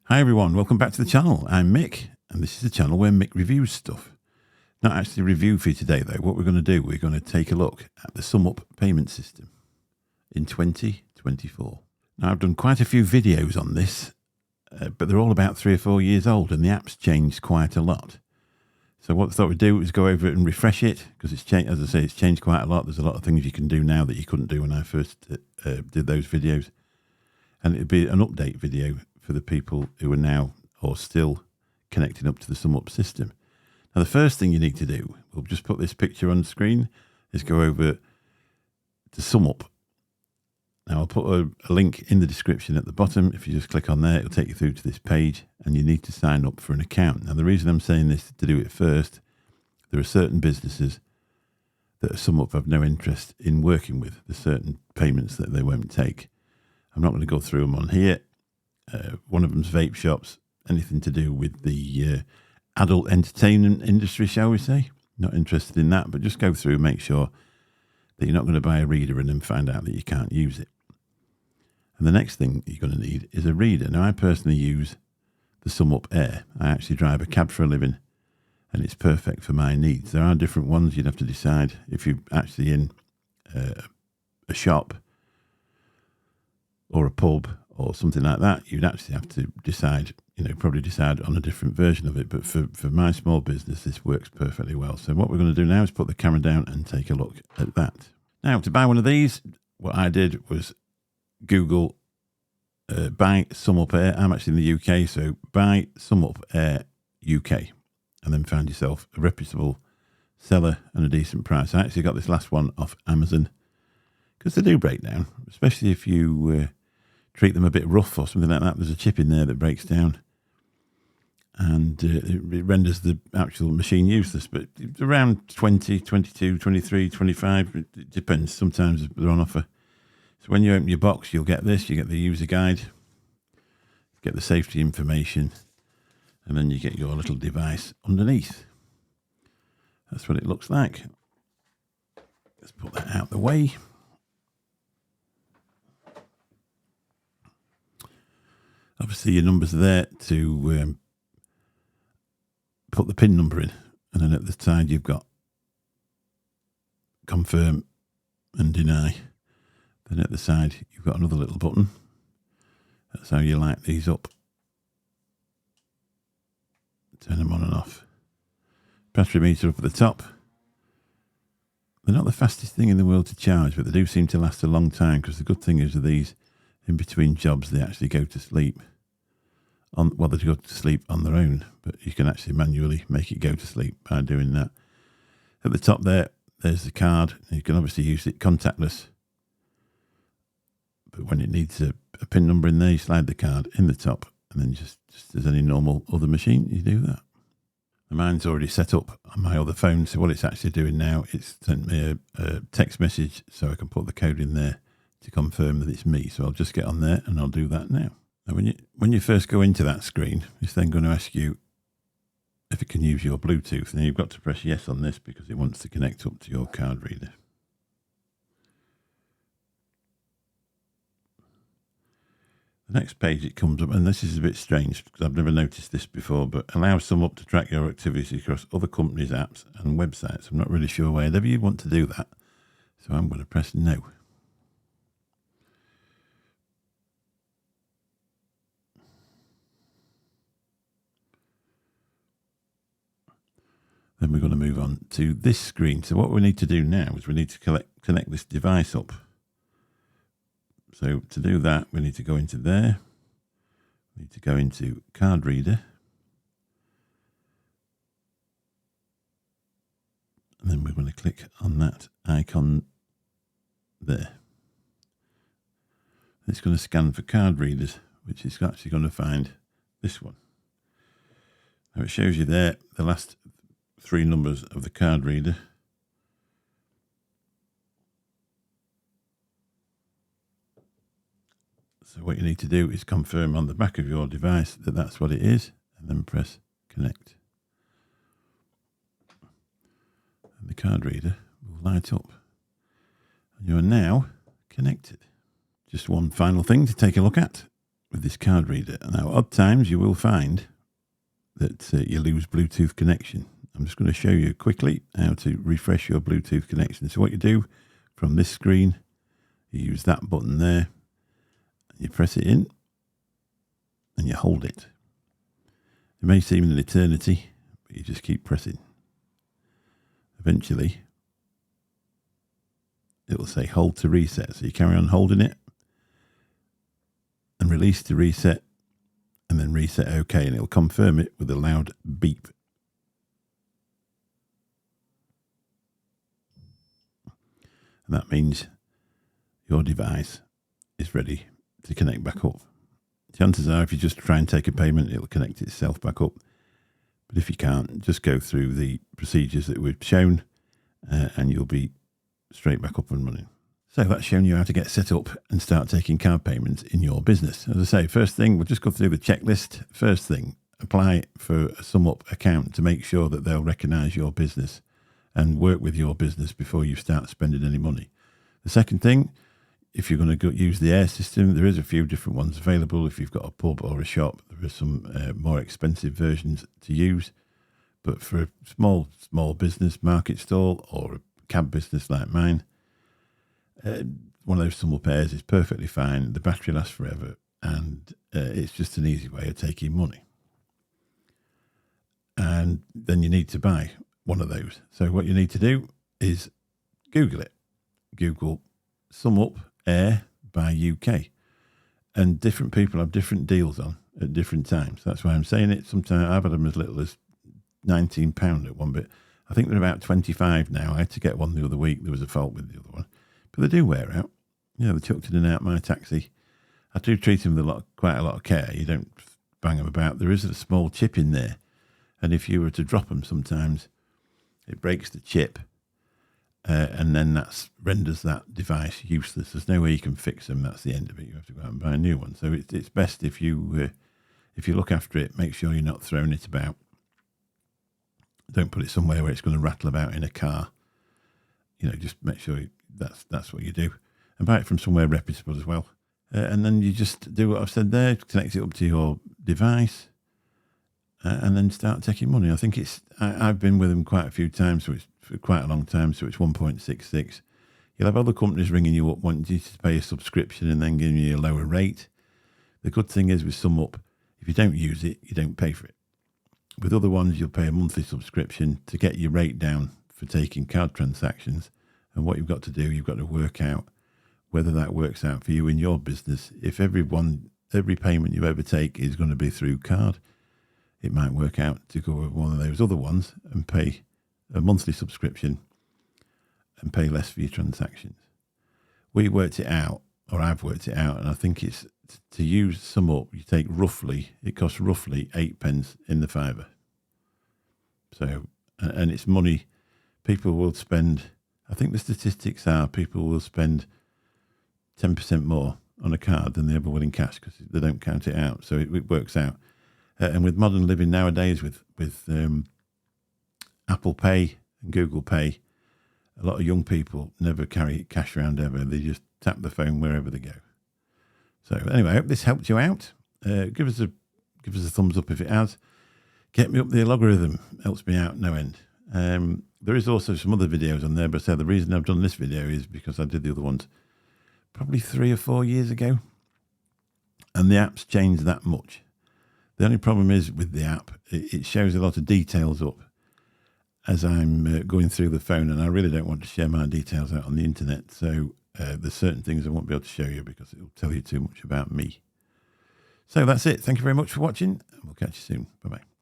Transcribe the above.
Hi everyone, welcome back to the channel. I'm Mick, and this is the channel where Mick reviews stuff. Not actually a review for you today though. What we're going to do, we're going to take a look at the SumUp payment system in 2024. Now I've done quite a few videos on this, but they're all about 3 or 4 years old and the app's changed quite a lot. So what I thought we'd do is go over it and refresh it, because it's changed, as I say, it's changed quite a lot. There's a lot of things you can do now that you couldn't do when I first did those videos. And it'd be an update video for the people who are now or still connecting up to the SumUp system. Now, the first thing you need to do, we'll just put this picture on the screen, is go over to SumUp. Now, I'll put a link in the description at the bottom. If you just click on there, it'll take you through to this page, and you need to sign up for an account. Now, the reason I'm saying this to do it first, there are certain businesses that SumUp have no interest in working with. There's certain payments that they won't take. I'm not going to go through them on here. One of them's vape shops, anything to do with the adult entertainment industry, shall we say. Not interested in that, but just go through and make sure that you're not going to buy a reader and then find out that you can't use it. And the next thing you're going to need is a reader. Now, I personally use the SumUp Air. I actually drive a cab for a living, and it's perfect for my needs. There are different ones. You'd have to decide if you're actually in a shop or a pub or something like that. You'd actually have to decide, probably decide on a different version of it. But for my small business, this works perfectly well. So what we're going to do now is put the camera down and take a look at that. Now, to buy one of these, what I did was Google buy SumUp Air. I'm actually in the UK, so buy SumUp Air UK, and then find yourself a reputable seller and a decent price. I actually got this last one off Amazon, because they do break down, especially if you treat them a bit rough or something like that. There's a chip in there that breaks down, and it renders the actual machine useless. But around 20, 22, 23, 25, it depends. Sometimes they're on offer. So when you open your box, you'll get this. You get the user guide, get the safety information, and then you get your little device underneath. That's what it looks like. Let's put that out the way. Obviously, your numbers are there to put the PIN number in, and then at the side you've got confirm and deny. Then at the side you've got another little button. That's how you light these up. Turn them on and off. Battery meter up at the top. They're not the fastest thing in the world to charge, but they do seem to last a long time, because the good thing is with these, in between jobs, they actually go to sleep. They go to sleep on their own, but you can actually manually make it go to sleep by doing that. At the top there's the card. You can obviously use it contactless, but when it needs a PIN number in there, you slide the card in the top, and then just as any normal other machine, you do that. Mine's already set up on my other phone, so what it's actually doing now, it's sent me a text message so I can put the code in there to confirm that it's me. So I'll just get on there and I'll do that now. Now, when you first go into that screen, it's then going to ask you if it can use your Bluetooth. Now, you've got to press yes on this because it wants to connect up to your card reader. The next page it comes up, and this is a bit strange because I've never noticed this before, but allow SumUp to track your activities across other companies' apps and websites. I'm not really sure whenever you want to do that, so I'm going to press no. Then we're going to move on to this screen. So what we need to do now is we need to connect this device up. So to do that, we need to go into there. We need to go into card reader. And then we're going to click on that icon there. It's going to scan for card readers, which is actually going to find this one. Now it shows you there the last 3 numbers of the card reader. So what you need to do is confirm on the back of your device that that's what it is, and then press connect. And the card reader will light up. And you are now connected. Just one final thing to take a look at. with this card reader. Now, odd times you will find that you lose Bluetooth connection. I'm just going to show you quickly how to refresh your Bluetooth connection. So what you do from this screen, you use that button there, and you press it in, and you hold it. It may seem an eternity, but you just keep pressing. Eventually, it will say hold to reset. So you carry on holding it, and release to reset, and then reset OK, and it'll confirm it with a loud beep. And that means your device is ready to connect back up. Chances are, if you just try and take a payment, it'll connect itself back up. But if you can't, just go through the procedures that we've shown, and you'll be straight back up and running. So that's shown you how to get set up and start taking card payments in your business. As I say, first thing, we'll just go through the checklist. First thing, apply for a SumUp account to make sure that they'll recognise your business and work with your business before you start spending any money. The second thing, if you're going to use the Air system, there is a few different ones available. If you've got a pub or a shop, there are some more expensive versions to use. But for a small business, market stall, or a cab business like mine, one of those SumUp Airs is perfectly fine. The battery lasts forever, and it's just an easy way of taking money. And then you need to buy one of those. So what you need to do is Google it. Google SumUp Air by UK. And different people have different deals on at different times. That's why I'm saying it. Sometimes I've had them as little as £19 at one bit. I think they're about 25 now. I had to get one the other week. There was a fault with the other one. But they do wear out. You know, they chucked in and out my taxi. I do treat them with quite a lot of care. You don't bang them about. There is a small chip in there. And if you were to drop them sometimes, it breaks the chip. And then that renders that device useless. There's no way you can fix them. That's the end of it. You have to go out and buy a new one. So it's best if you look after it, make sure you're not throwing it about. Don't put it somewhere where it's going to rattle about in a car. You know, just make sure that's what you do. And buy it from somewhere reputable as well. And then you just do what I've said there, connect it up to your device, and then start taking money. I think I've been with them quite a few times, so it's for quite a long time, so it's 1.66. You'll have other companies ringing you up wanting you to pay a subscription and then giving you a lower rate. The good thing is with SumUp, if you don't use it, you don't pay for it. With other ones, you'll pay a monthly subscription to get your rate down for taking card transactions. And what you've got to do, you've got to work out whether that works out for you in your business. If every payment you ever take is going to be through card, it might work out to go with one of those other ones and pay a monthly subscription and pay less for your transactions. We worked it out, or I've worked it out, and I think it's to use SumUp, it costs roughly 8p in the fiver. So, and it's money people will spend. I think the statistics are people will spend 10% more on a card than they ever will in cash because they don't count it out. So it works out. And with modern living nowadays, with Apple Pay and Google Pay, a lot of young people never carry cash around ever. They just tap the phone wherever they go. So anyway, I hope this helped you out. Give us a thumbs up if it has. Get me up the algorithm. Helps me out no end. There is also some other videos on there, but the reason I've done this video is because I did the other ones probably 3 or 4 years ago, and the app's changed that much. The only problem is with the app, it shows a lot of details up as I'm going through the phone, and I really don't want to share my details out on the internet. So there's certain things I won't be able to show you because it'll tell you too much about me. So that's it. Thank you very much for watching, and we'll catch you soon. Bye-bye.